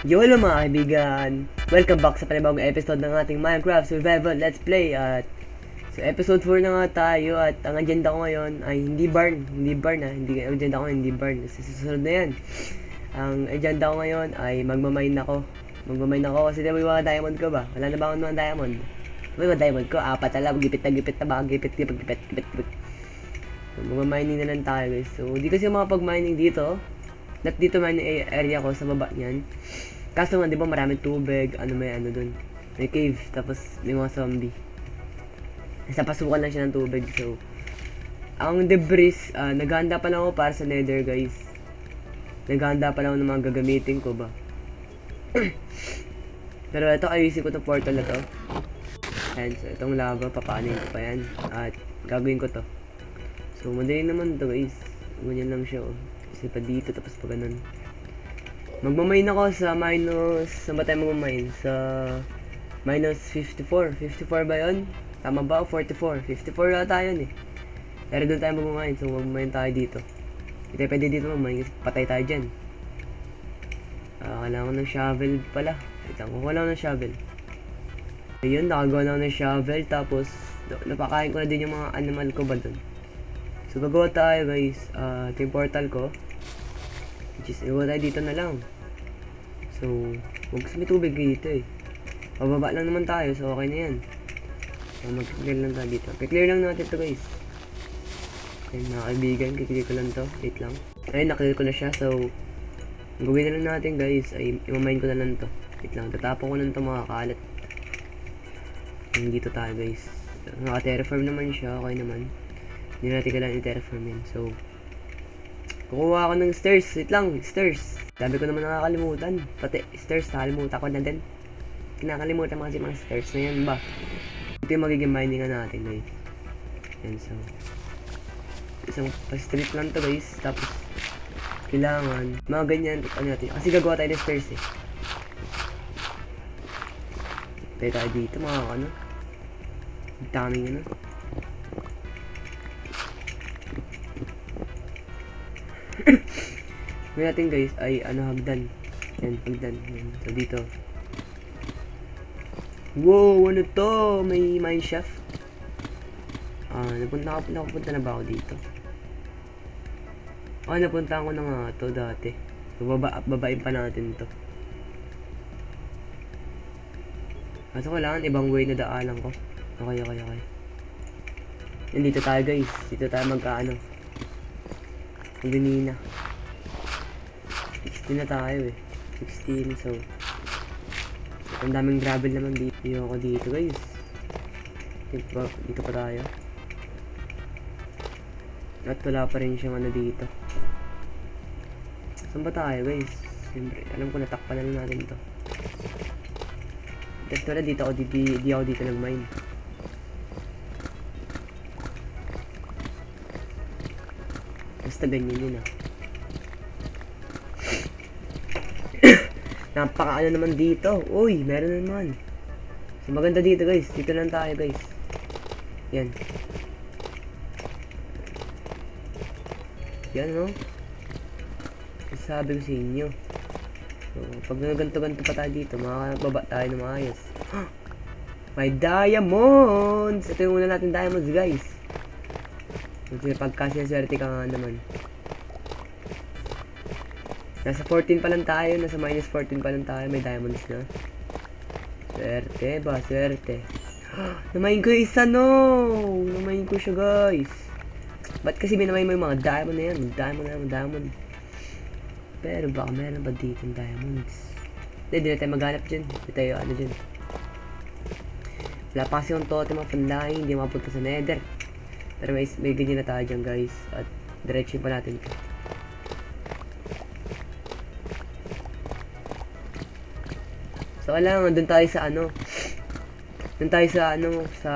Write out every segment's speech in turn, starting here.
Yolo mga kaibigan! Welcome back sa panibagong episode ng ating Minecraft Survival Let's Play at so episode 4 na nga tayo at ang agenda ko ngayon ay hindi barn ang agenda ko hindi barn kasi susunod na yan. Ang agenda ko ngayon ay magmamine ako kasi diba yung mga diamond ko ba? Wala na ba akong mga diamond? Diba yung diamond ko? Apat na lang, gipit na ba? Gipit. So, magmamining na lang tayo guys. So di kasi makapag-mining dito. Not dito man yung area ko sa baba niyan. Kaso nga, di ba maraming tubig, may dun. May cave, tapos may mga zombie. Nasa pasukan lang siya ng tubig, so. Ang debris, naghahanda pa lang ako para sa nether, guys. Naghahanda pa lang ako ng mga gagamitin ko ba. Pero ito, ayusin ko itong portal na to. Ayan, so itong lava, papaanin ko pa yan. At gagawin ko to. So, madali naman to, guys. Ganyan lang siya, oh. Kasi pa dito, tapos pa ganun. Magmamine ako sa minus, saan ba tayo magmamine? Sa minus 54. 54 ba yun? Tama ba? 44. 54 ata yun eh. Pero doon tayo magmamine, so magmamine tayo dito. Hindi tayo pwede dito magmine kasi patay tayo dyan. Kailangan ko ng shovel pala. Kukuha lang ng shovel. Ayun, nakagawa na ako ng shovel. Tapos, napakain ko na din yung mga animal ko ba doon. So gagawa tayo guys. Ito yung portal ko. Which is, iwa tayo dito na lang. So, huwag kasi may tubig dito eh. Pababa lang naman tayo, so okay na yan. So, mag-clear lang tayo dito. Kiklear lang natin to guys. Ayun mga kaibigan, kiklear ko lang to. Wait lang. Ayun, naklear ko na siya. So, ang gawin na lang natin guys, ay imamine ko na lang to. Wait lang, tatapon ko lang to mga kalat. Ayun, dito tayo guys. Naka-terraform naman siya, okay naman. Hindi natin kailangan i-terraform yan. So, kukuha ako ng stairs. Wait lang, stairs. Sabi ko naman nakakalimutan. Pati stairs, nakalimutan ko na din. Kinakalimutan mo kasi mga stairs na yan ba? Ito yung magiging miningan natin guys. Yan, so. Isang pa-street lang to guys. Tapos, kailangan, mga ganyan, natin. Kasi gagawa tayo ng stairs eh. Tayo dito, mga daming Ngayon natin guys ay hagdan. Yan, hagdan. Yan. So dito. Wow, ano to? May mine shaft. Napunta na ba ako dito? Napunta ako na nga to dati. So babain pa natin to. Kaso kailangan ibang way na daanan ko. Okay. Yan, dito tayo guys. Dito tayo Ganina. 16 na tayo eh. 16, so ang daming gravel naman dito. Ako dito guys. Dito pa tayo. At wala pa rin siyang dito. Saan ba tayo guys? Siyempre, alam ko natakpan na lang natin to. Tapos wala dito ako, di ako dito nag-mine. Basta ganyan yun Napaka naman dito. Uy, meron naman. So maganda dito guys. Dito lang tayo guys. Yan. Yan no. Sabi ko sa inyo. So pag ganto-ganto pa tayo dito, makakababa tayo ng maayos. May diamonds! Ito yung una natin diamonds guys. Kasi pagkasya-swerte ka nga naman. Nasa 14 pa lang tayo, nasa minus 14 pa lang tayo, may diamonds na. Swerte ba, swerte. Namayin ko isa, no! Namayin ko siya, guys. Ba't kasi binamayin mo yung mga diamond na yan? Diamond. Pero baka meron ba dito yung diamonds? Hindi na tayo maghanap dyan. Hindi tayo dyan. Wala pa kasi yung totem of panlaing, hindi mapunta sa nether. Pero may ganyan na tayo dyan, guys. At diretso pa natin ito. So kailangan doon tayo sa sa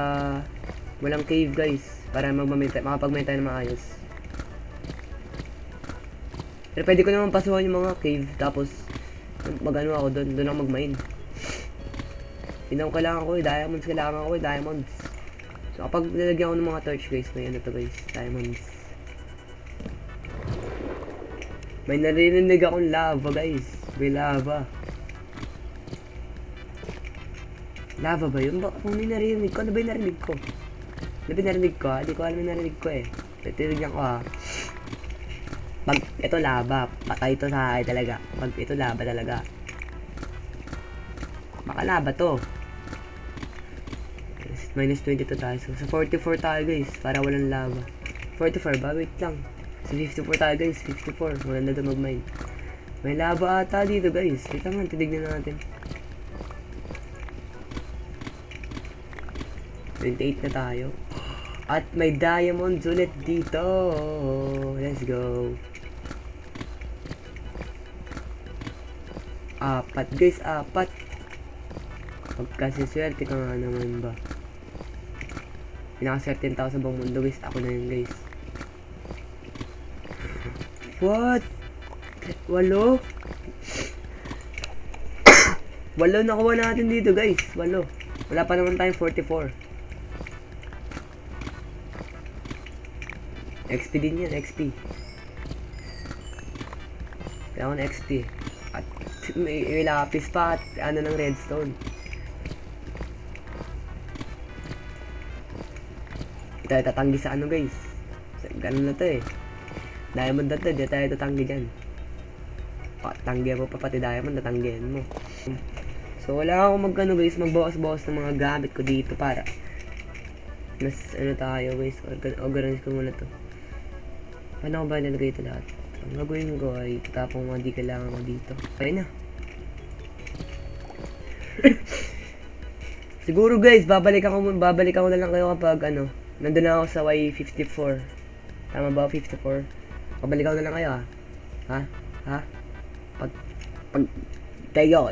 walang cave guys para makapag-mine tayo ng maayos. Pero pwede ko naman pasukan yung mga cave tapos ako doon ako mag-mine. Yun ang kailangan ko diamonds. So kapag nilagyan ko ng mga torch guys, may to guys, diamonds. May narinig akong lava guys, may lava. Lava ba yun? Kung may narinig ko, ano ba yung narinig ko? Ano ba yung narinig ko ha? Hindi ko alam yung narinig ko eh. Titignan ko ha. Pag ito lava, patay ito sa akin talaga. Pag ito lava talaga. Baka lava to. Minus 22 tayo. So, sa 44 tayo guys. Para walang lava. 44 ba? Wait lang. Sa 54 tayo guys. 54. Maganda to mag-mine. May lava ata dito guys. Wait lang, titignan natin. 28 na tayo. At may diamonds ulit dito. Let's go. Apat guys, apat. Pagkasiswerte ka nga naman ba. Pinakaswerte tao sa buong mundo guys. Ako na yun guys. What? 8? 8 nakuha natin dito guys. 8. Wala pa naman tayong 44. XP din yan, XP. Kaya ng XP. At may lapis pa at ano ng redstone. Tayo tatanggi sa ano guys. Ganun na to eh. Diamond na to, di tayo tatanggi dyan. Tanggihan mo pa pati diamond, natanggihan mo. So wala akong magano guys, magbawas-bawas ng mga gamit ko dito para mas ano tayo guys, organize ko muna to. Paano ko ba nalagay ito lahat? Ang gagawin ko ay tatapong mga di kailangan ko dito. Okay na. Siguro guys, babalik ako na lang kayo kapag ano, nandun na ako sa Y54. Tama ba? 54? Babalik ako na lang kayo ha? Pag tayo.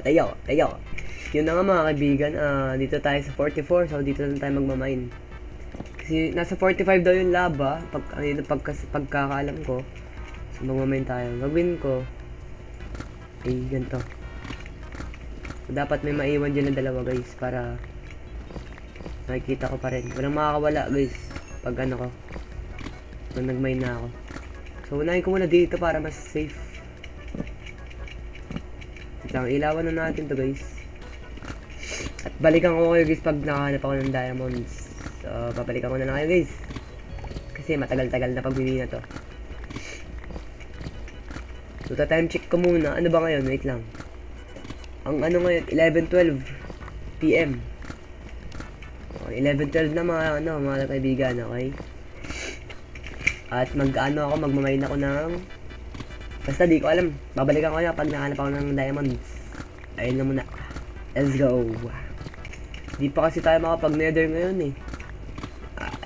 Yun na nga mga kaibigan, dito tayo sa 44, so dito na tayo magmamine. Kasi nasa 45 daw yung lava, pagkakaalam ko. So magmamine tayo. Gagawin ko ay ganito. So, dapat may maiwan dyan na dalawa guys, para makikita ko pa rin. Walang makakawala guys, pag ano ko, pag nagmine na ako. So unahin ko muna dito para mas safe. Ilawan na natin to guys. At balikan ko kayo guys pag nakahanap ako ng diamonds. So babalikan ko na lang kayo guys, kasi matagal-tagal na pagbili na to. So time check ko muna. Ano ba ngayon? Wait lang. Ang ano ngayon, 11:12 PM. Okay, 11:12 na mga kaibigan, okay? At magmamine ako ng, basta di ko alam. Babalikan ko pag nakahanap ako ng diamonds. Ayun na muna. Let's go. Di pa kasi tayo makapag-nether ngayon eh.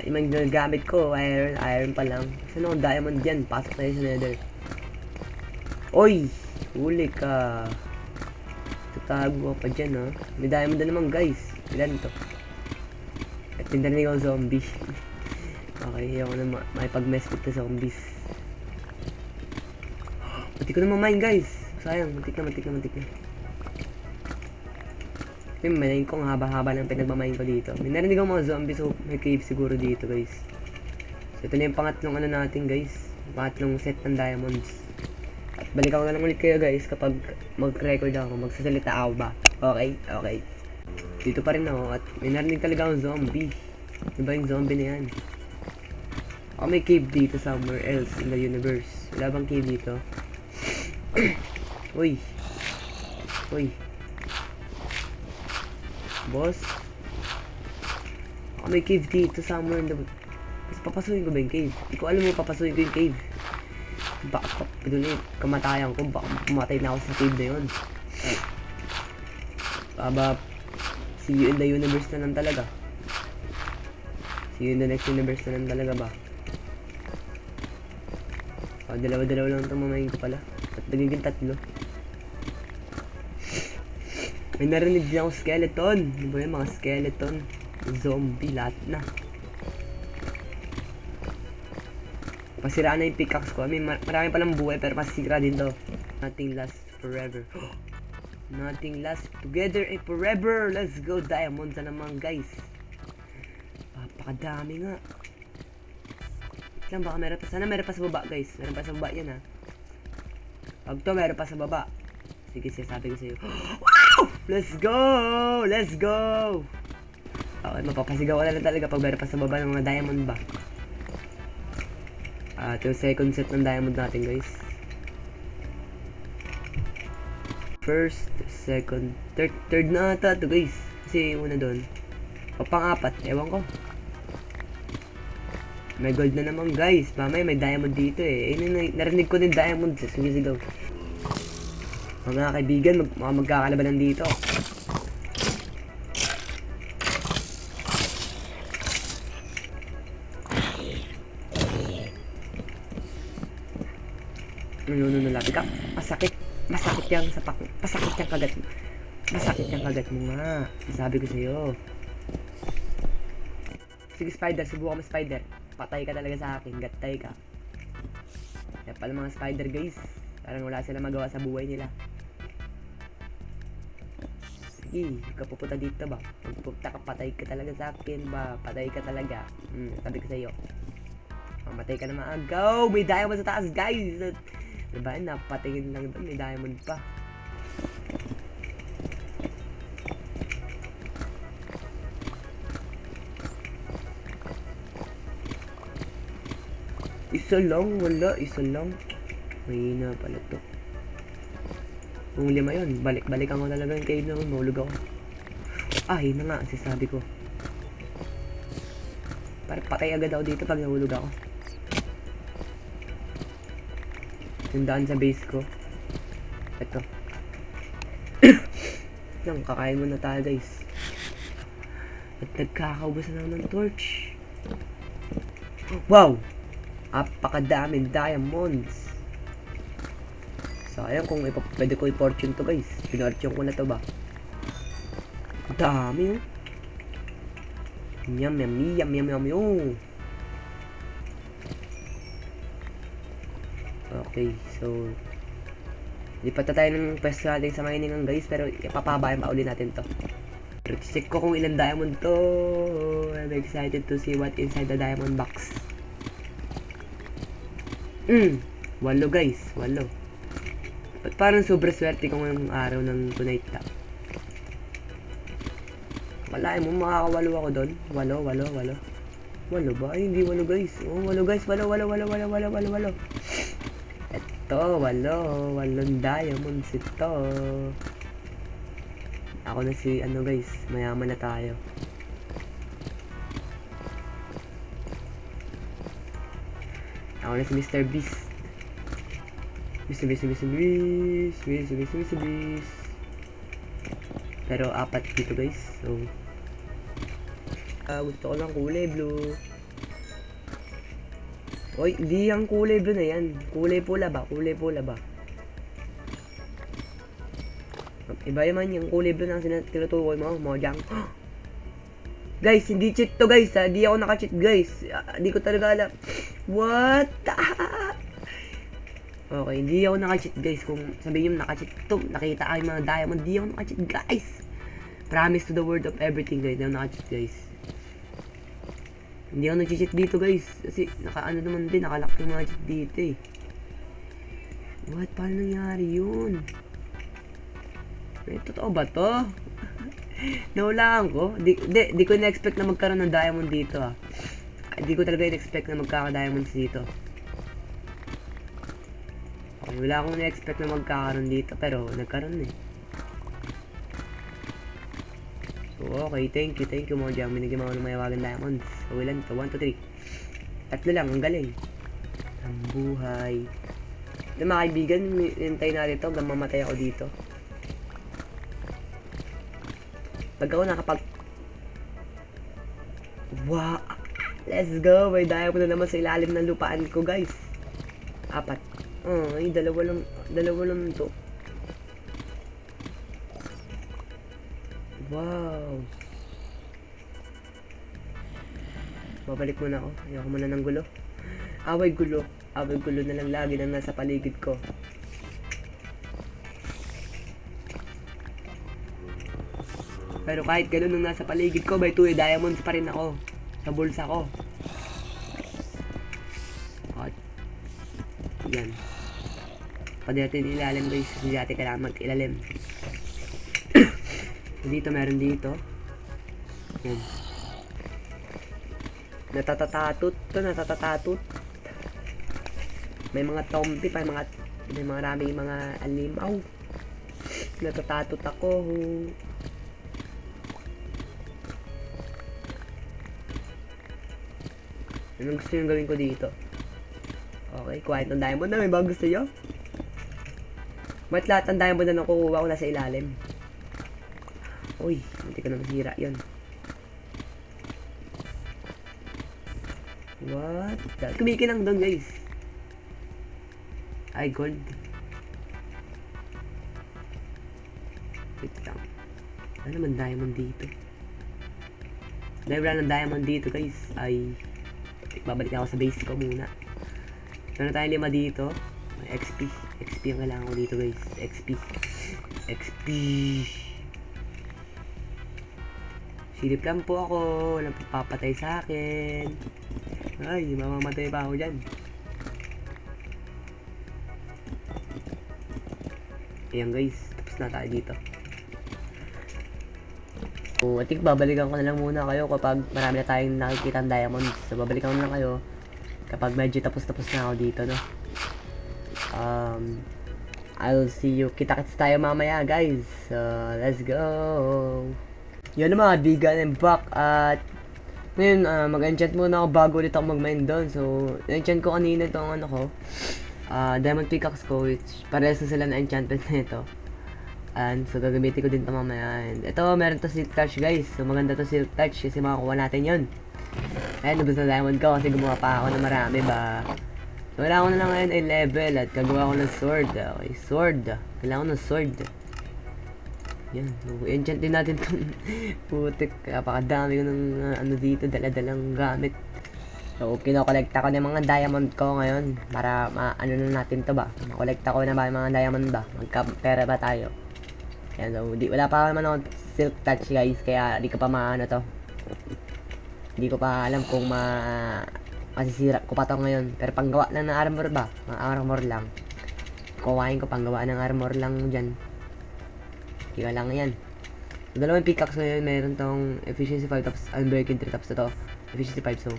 Yung mga gamit ko, iron pa lang. Saan ako diamond dyan? Pasok tayo sa nether. Oy! Huli ka. Tatago ka pa dyan ha. May diamond na naman guys. Ilan to? At tindanig ako zombie. Okay, ako na makipag-mess with the zombies. Muntik ko na mamain guys. Sayang, muntik na. May ko ang haba-haba ng pinagmamain ko dito. May narinig ako mga zombies, so may cave siguro dito guys. So ito na yung pangatlong ano natin guys. Pangatlong set ng diamonds. At balik ako na lang ulit kayo guys kapag mag-record ako, magsasalita ako ba. Okay. Dito pa rin ako at may narinig talaga akong zombie. Diba yung zombie na yan? May cave dito somewhere else in the universe. Wala bang cave dito? Uy. Boss? May cave dito somewhere in the... Mas papasukin ko ba yung cave? Hindi ko alam mo papasukin ko yung cave. Baka doon kamatayan ko. Baka pumatay na ako sa cave na yun. See you in the universe na lang talaga. See you in the next universe na lang talaga ba? Dalawa-dalawa lang itong mamayin ko pala. At nagiging 3. May narinig din akong skeleton. Ano ba yun, mga skeleton? Zombie, lahat na. Pasira na yung pickaxe ko. I mean, marami palang buhay pero masisira din to. Nothing lasts forever. Nothing lasts together and forever. Let's go, diamonds na naman guys. Papakadami nga. Lang baka meron pa. Sana meron pa sa baba guys. Meron pa sa baba yan ha. Pag to meron pa sa baba. Sige, sabi ko sa'yo. Wow! Let's go! Let's go! Okay, mapapasigaw ka na talaga pag meron pa sa baba ng mga diamond ba. Ito yung second set ng diamond natin, guys. First, second, third na ata ito, guys. Kasi yung una doon. O pang-apat, ewan ko. May gold na naman, guys. Mamaya may diamond dito eh. Narinig ko din diamond. Sumisigaw. Mga kaibigan, magkakalabanan dito. Lapit ka. Masakit yang sapak. Masakit yang kagat mo. Masakit yang kagat mo nga. Sabi ko sa'yo. Sige, spider. Subukan mo, spider. Patay ka talaga sa akin. Gatay ka. Kaya pala mga spider, guys. Parang wala sila magawa sa buhay nila. Sige, ka pupunta dito ba? Pagpunta ka, patay ka talaga sa akin ba? Patay ka talaga. Sabi ko sa'yo. Mamatay ka na maagaw. May diamond sa taas, guys. Diba? Napatingin lang doon. May diamond pa. Isa lang. Wala. Isa lang. Mahina pala to. Kung 5 yun, balik-balikan ko talaga yung cave na kung mahulog ako. Ay, na nga, sasabi ko. Parang patay agad ako dito pag nahulog ako. Yung daan sa base ko. Ito. Yan, kakain muna tayo, guys. At nagkakaubusan ako ng torch. Wow! Apakadaming diamonds. Sayang kung pwede ko i-fortune to, guys. Pinortune ko na to ba? Dami, oh. Yum, yum, yum, yum, yum, yum. Okay, so lipat na tayo ng pwesto natin sa miningan, guys. Pero ipapabayan pa uli natin to. Check ko kung ilang diamond to. I'm excited to see what inside the diamond box. 8, guys. 8. Ba't parang sobrang swerte ko ngayong araw ng tonight lang? Wala mo, makakawalo ako doon. 8 ba? Ay, hindi 8, guys. Oh, 8, guys. 8. Ito, 8 diamonds ito. Ako na si, guys. Mayaman na tayo. Ako na si Mr. Beast. Mr. Beast. Pero 4 dito, guys. So gusto ko ng kulay blue. Oy, hindi yung kulay blue na yan. Kulay pula ba? Iba naman yung kulay blue na tinutukoy mo, Mojang. Guys, hindi cheat to, guys. Hindi ako naka-cheat, guys. Hindi ko talaga alam. What? Okay, hindi ako naka-cheat, guys. Kung sabihin nyo naka-cheat to, nakita kayo mga diamond, hindi ako naka-cheat, guys. Promise to the word of everything, guys. Hindi ako naka-cheat, guys. Hindi ako nag-cheat dito, guys. Kasi naman din, nakalak yung mga cheat dito eh. What? Paano nangyari yun? Totoo ba to? Nahulaan ko. Di ko na-expect na magkaroon ng diamond dito ah. Di ko talaga na-expect na magkaka-diamonds dito. Okay, wala akong na-expect na magkakaroon dito, pero nagkaroon eh. So, okay, thank you Mojang. Binigyan mo ako ng mayawagan diamonds. So, ilan to? 1, 2, 3. 3 lang, ang galing. Ang buhay. Ito mga kaibigan, hintayin natin ito hanggang mamatay ako dito. Pag ako wow! Let's go! May diamond na naman sa ilalim ng lupaan ko, guys. 4. Ay, dalawa lang to. Wow! Babalik muna ako. Ayoko muna ng gulo. Away gulo na lang lagi na nasa paligid ko. Pero kahit ganun nung nasa paligid ko, by 2 diamonds pa rin ako sa bulsa ko. At yan. ako dito yung ilalim guys. Kasi dati kailangan mag-ilalim. Dito meron dito. Yan. Natatatatut to, natatatatut. May mga tompi pa, may maraming mga alimaw. Natatatot ako. Anong gusto yung gawin ko dito? Okay, kuha ng diamond na. May bago gusto nyo? Ba't lahat ng diamond na nakukuha ko nasa ilalim? Uy, hindi ko na masira yun. What? Kumikinang doon guys. Ay, gold. Wait lang. Ano naman diamond dito? Dahil wala ng diamond dito guys, ay babalik ako sa base ko muna. Meron tayong 5 dito. XP. XP ang kailangan ko dito guys. XP. Silip lang po ako. Walang papatay sa akin. Ay, mamamatay pa ako dyan. Ayan guys. Tapos na tayo dito. So, I think babalikan ko na lang muna kayo kapag marami na tayong nakikita ng diamonds. So, babalikan ko na lang kayo kapag medyo tapos-tapos na ako dito, no? I'll see you. Kita-kits tayo mamaya, guys. So, let's go! Yun na mga bigan and back. At ngayon, mag-enchant muna ako bago ulit ako mag-mine doon. So, enchant ko kanina itong ano ko. Diamond pickaxe ko, which parehas na sila na enchantment na ito. And so gagamitin ko din ito mamaya. And ito, meron to silk touch guys. So maganda to silk touch kasi makakuha natin yun. Ayun, nabos na diamond ko kasi gumawa pa ako na marami ba. So kailangan ko na lang ngayon ay level at gagawa ko ng sword. Okay, sword. Kailangan ko ng sword. Yan, so enchant din natin itong putik. Napakadami ko ng ano dito, dala-dalang gamit. So kinokolekta ko ng mga diamond ko ngayon para ano na natin to ba. Makolekta ko na ba yung mga diamond ba. Magka-pera ba tayo. Yan, so, wala pa naman ako silk touch guys, kaya di ko pa maano to. Hindi ko pa alam kung masisira ko pa to ngayon. Pero panggawa lang ng armor ba? Mga armor lang. Kuhain ko panggawa ng armor lang dyan. Hindi ka lang yan. So, dalawang pickaxe ngayon, meron tong efficiency 5 tapos unbreaking 3 tapos ito efficiency 5. So,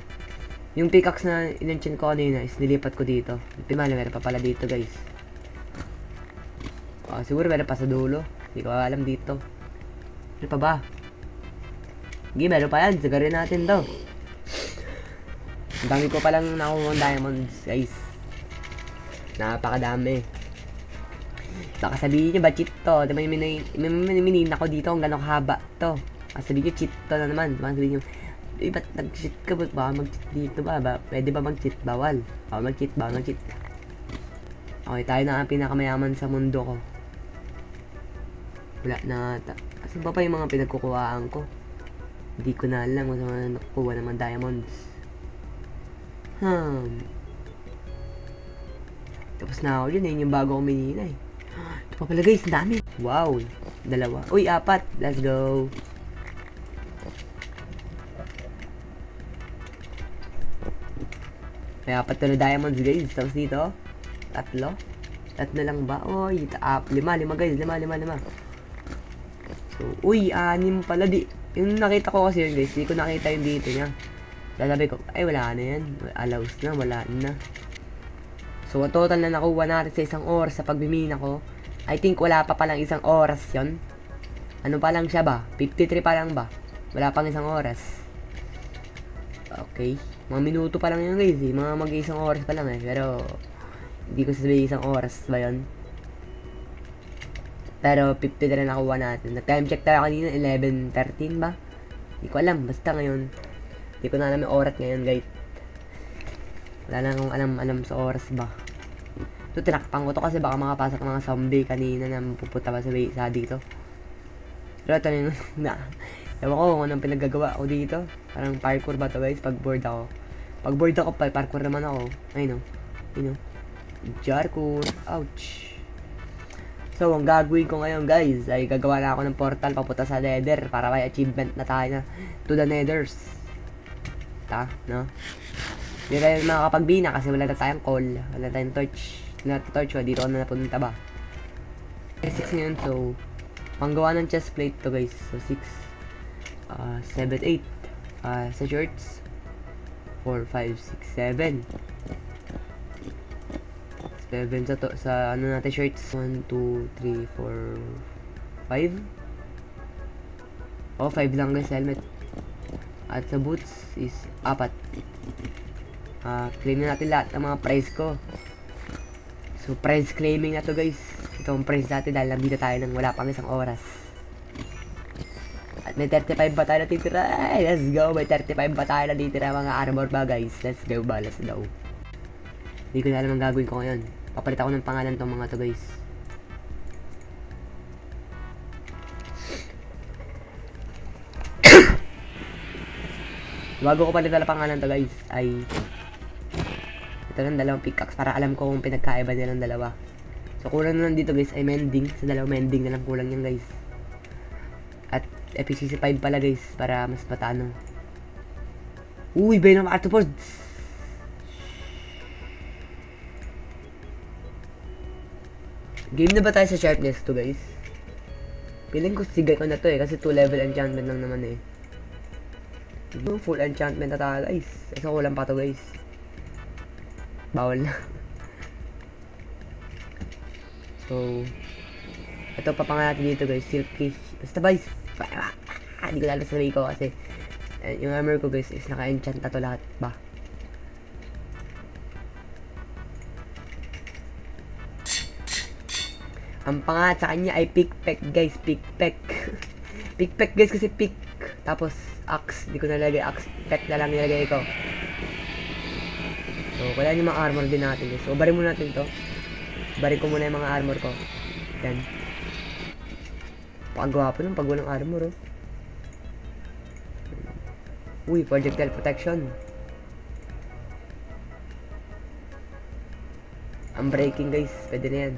yung pickaxe na in-enchant ko kanina is nilipat ko dito. Pinali, meron pa pala dito guys. Siguro meron pa sa dulo. Hindi ko alam dito. Ano pa ba? Sige, meron pa yan. Sagarin natin to. Ang dami ko palang nakuha ng diamonds, guys. Napakadami. Baka sabihin nyo ba cheat to? Diba minina ko dito kung gano'ng haba to. Baka sabihin nyo cheat to na naman. Baka sabihin nyo, ba't nag-cheat ka? Baka mag-cheat dito ba? Pwede ba mag-cheat? Bawal. Baka mag-cheat. Okay, tayo na ang pinakamayaman sa mundo ko. Wala na ata. Asan pa yung mga pinagkukuhaan ko? Hindi ko na alam kung saan nakukuha naman diamonds. Tapos na ako yun eh. Yung bago ko minina eh. Ito pa pala guys. Ang dami. Wow. 2. Uy, 4. Let's go. May 4 na diamonds guys. Tapos dito 3 lang ba? Uy, 5 guys. 5. So, uy, 6 pala. Yung nakita ko kasi yun guys, di ko nakita yung dito niya. Sasabi ko, ay wala na yan. Allows na, wala na. So, ang total na nakuha natin sa isang oras sa pagbimina ko, I think wala pa palang isang oras yon. Ano pa lang siya ba? 53 pa lang ba? Wala pang isang oras. Okay. Mga minuto pa lang yun guys eh. Mga mag-isang oras pa lang eh. Pero, hindi ko sasabihin isang oras ba yun? Pero 50 na rin nakuha natin. Nag-time check tayo kanina, 11:13 ba? Hindi ko alam, basta ngayon. Hindi ko na alam yung oras ngayon, guys. Wala na akong alam sa oras ba. Ito, tinakpang ko to kasi baka makapasok mga zombie kanina na pupunta pa sa dito. Pero ito na. Ewan ko kung anong pinaggagawa ko dito. Parang parkour ba to guys, pag bored ako. Pag bored ako, parkour naman ako. Ayun o. Parkour. Ouch. So, ang gagawin ko ngayon guys, ay gagawa na ako ng portal papunta sa nether para may achievement na tayo na to the nethers. No? Hindi tayo makakapagbina kasi wala na tayong coal, wala tayong torch. torch ko, dito ko na napunta ba. 6 ngayon, so panggawa ng chest plate to guys. So 6, 7, 8 sa shorts, 4, 5, 6, 7 sa sa ano natin shirts. 1, 2, 3, 4, 5. 5 lang guys helmet. At sa boots is 4. Claim na natin lahat ng mga price ko. So price claiming na to guys. Ito ang price natin dahil nandito tayo nang wala pang isang oras. At may 35 ba tayo natitira? Ay, let's go! May 35 ba tayo natitira mga armor ba guys? Let's go ba? Let's go. Hindi ko na alam ang gagawin ko ngayon. Papalit ako ng pangalan tong mga to guys. Bago ko palitan ang pangalan to guys ay ito ng dalawang pickaxe para alam ko kung pinagkaiba nilang dalawa. So kulang na lang dito guys ay mending. Sa dalawang mending na lang kulang yan guys. At efficiency 5 pala guys para mas matano. Uy, Venom Arthropods! Game na ba tayo sa sharpness to guys? Feeling ko sigay ko na to kasi 2 level enchantment lang naman eh. Full enchantment na tayo guys. Kasi kulang pa to guys. Bawal na. So ito papangalan natin dito guys, silky. Basta guys, hindi ko lalo sabihin ko kasi yung armor ko guys is naka-enchant na to lahat ba. Ang pangalan sa kanya ay pickpeck guys, pickpeck. Pickpeck guys kasi pick. Tapos axe, di ko nalagay axe, peck na lang nilagay ko. So kailangan yung mga armor din natin guys. So barin muna natin to. Barin ko muna yung mga armor ko. Yan. Pagwapo nung pag walang armor oh. Uy, projectile protection. Ang breaking guys, pwede na yan.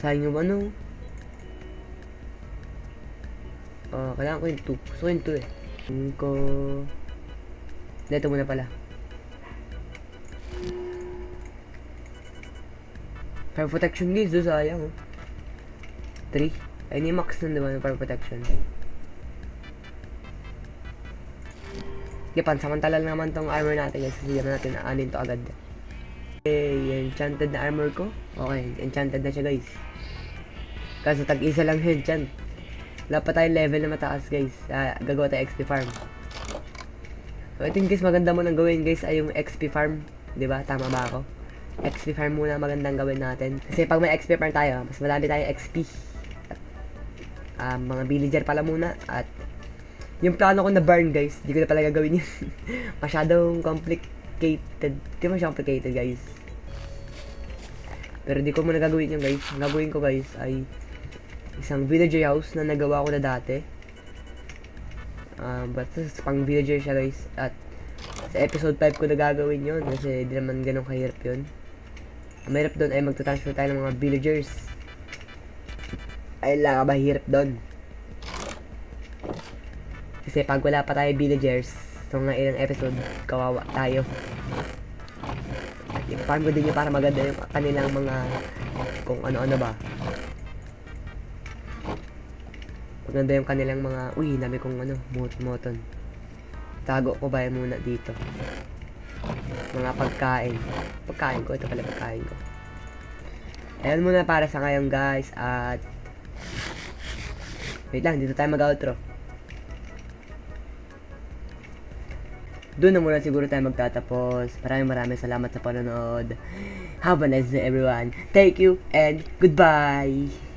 Sayang yung ano. Kailangan ko yung 2. Gusto ko yung 2 eh. Dito muna pala. Fire protection guys, doon sayang oh. 3. Ay, ni max na diba yung fire protection. Okay, pansamantala naman tong armor natin guys. Kasi naman natin aanin to agad. Okay, enchanted na armor ko. Okay, enchanted na siya guys. Kaso tag-isa lang yung enchant. Wala pa tayong level na mataas guys. Gagawa tayo XP farm. So I think guys maganda mo nang gawin guys ay yung XP farm. Diba? Tama ba ako? XP farm muna magandang gawin natin. Kasi pag may XP farm tayo, mas madami tayong XP. At, mga villager pala muna. At yung plano ko na barn guys, di ko na pala gagawin yun. Masyadong complicated. Di mo siya complicated guys. Pero di ko muna gagawin yun guys. Ang gagawin ko guys ay isang villager house na nagawa ko na dati. But pang villager siya guys. At sa episode 5 ko na gagawin yun. Kasi di naman ganun kahirap yun. Ang mahirap doon ay magta-transfer tayo ng mga villagers. Ay lang mahirap doon. Kasi pag wala pa tayo villagers, so nga ilang episode, kawawa tayo. At i-farm ko din yun para maganda yung kanilang mga kung ano-ano ba. Maganda yung kanilang mga, uy, dami kong ano, moton. Tago ko ba muna dito. Mga pagkain. Pagkain ko, ito pala pagkain ko. Ayan muna para sa ngayon guys. At wait lang, dito tayo mag-outro. Doon na muna siguro tayo magtatapos. Maraming salamat sa panonood. Have a nice day everyone. Thank you and goodbye.